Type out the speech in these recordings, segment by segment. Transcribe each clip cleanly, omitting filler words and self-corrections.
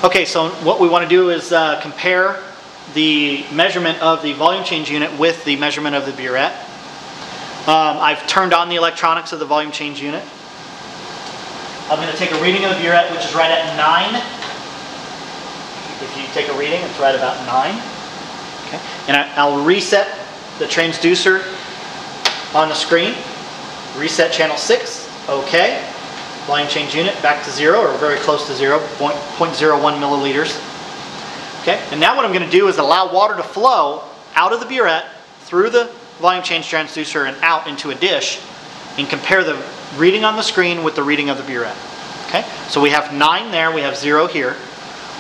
Okay, so what we want to do is compare the measurement of the volume change unit with the measurement of the burette. I've turned on the electronics of the volume change unit. I'm going to take a reading of the burette, which is right at 9. If you take a reading, it's right about 9. Okay. And I'll reset the transducer on the screen. Reset channel 6. Okay. Volume change unit back to 0, or very close to 0, 0.01 milliliters. Okay. And now what I'm going to do is allow water to flow out of the burette through the volume change transducer and out into a dish, and compare the reading on the screen with the reading of the burette. Okay. So we have 9 there, we have 0 here.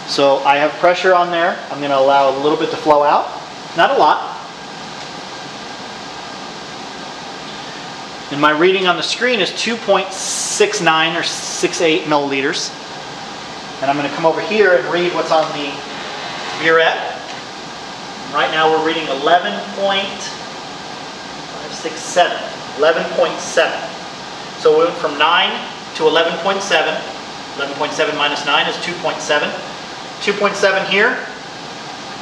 So I have pressure on there. I'm going to allow a little bit to flow out, not a lot. And my reading on the screen is 2.69 or 68 milliliters. And I'm going to come over here and read what's on the burette. Right now we're reading 11.567. 11.7. So we went from 9 to 11.7. 11.7 minus 9 is 2.7. 2.7 here.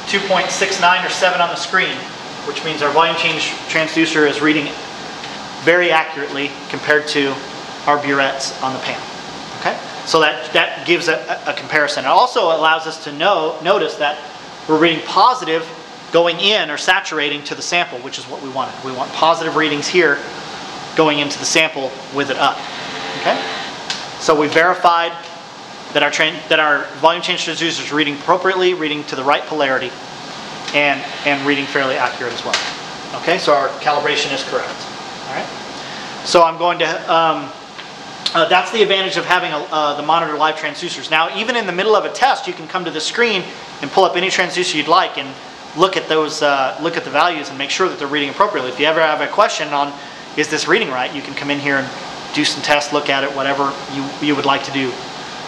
2.69 or 7 on the screen, which means our volume change transducer is reading very accurately compared to our burettes on the panel. Okay, so that gives a comparison. It also allows us to notice that we're reading positive going in or saturating to the sample, which is what we wanted. We want positive readings here going into the sample with it up. Okay, so we verified that our volume change transducer is reading appropriately, reading to the right polarity, and reading fairly accurate as well. Okay, so our calibration is correct. All right. So I'm going to, that's the advantage of having the monitor live transducers. Now, even in the middle of a test, you can come to the screen and pull up any transducer you'd like and look at those, look at the values and make sure that they're reading appropriately. If you ever have a question on, is this reading right, you can come in here and do some tests, look at it, whatever you would like to do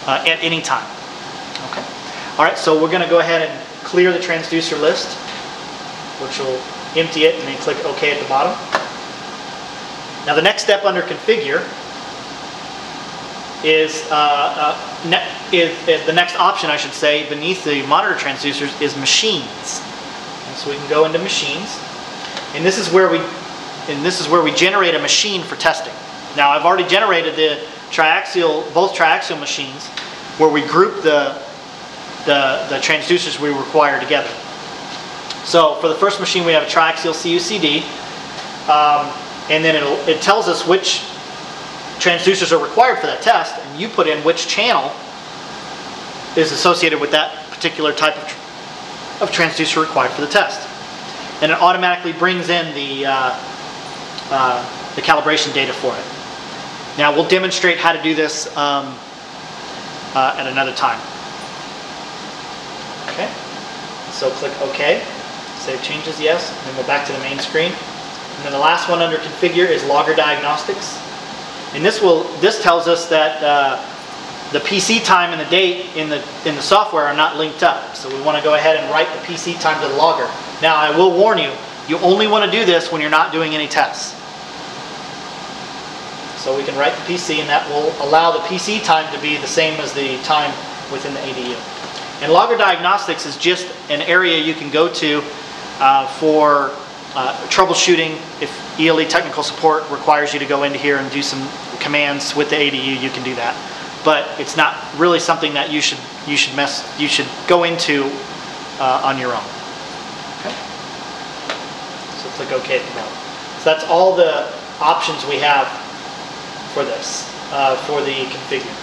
at any time. Okay. All right, so we're going to go ahead and clear the transducer list, which will empty it, and then click OK at the bottom. Now the next step under configure is the next option, I should say, beneath the monitor transducers is machines. And so we can go into machines, and this is where we generate a machine for testing. Now I've already generated the both triaxial machines, where we group the transducers we require together. So for the first machine, we have a triaxial CUCD. And then it tells us which transducers are required for that test, and you put in which channel is associated with that particular type of transducer required for the test. And it automatically brings in the calibration data for it. Now we'll demonstrate how to do this at another time. Okay, so click OK, save changes, yes, and then go back to the main screen. And then the last one under configure is logger diagnostics. And this tells us that the PC time and the date in the software are not linked up. So we want to go ahead and write the PC time to the logger. Now I will warn you, you only want to do this when you're not doing any tests. So we can write the PC, and that will allow the PC time to be the same as the time within the ADU. And logger diagnostics is just an area you can go to for troubleshooting. If ELE technical support requires you to go into here and do some commands with the ADU, you can do that. But it's not really something that you should go into on your own. Okay. So click OK at the bottom. So that's all the options we have for this, for the configure.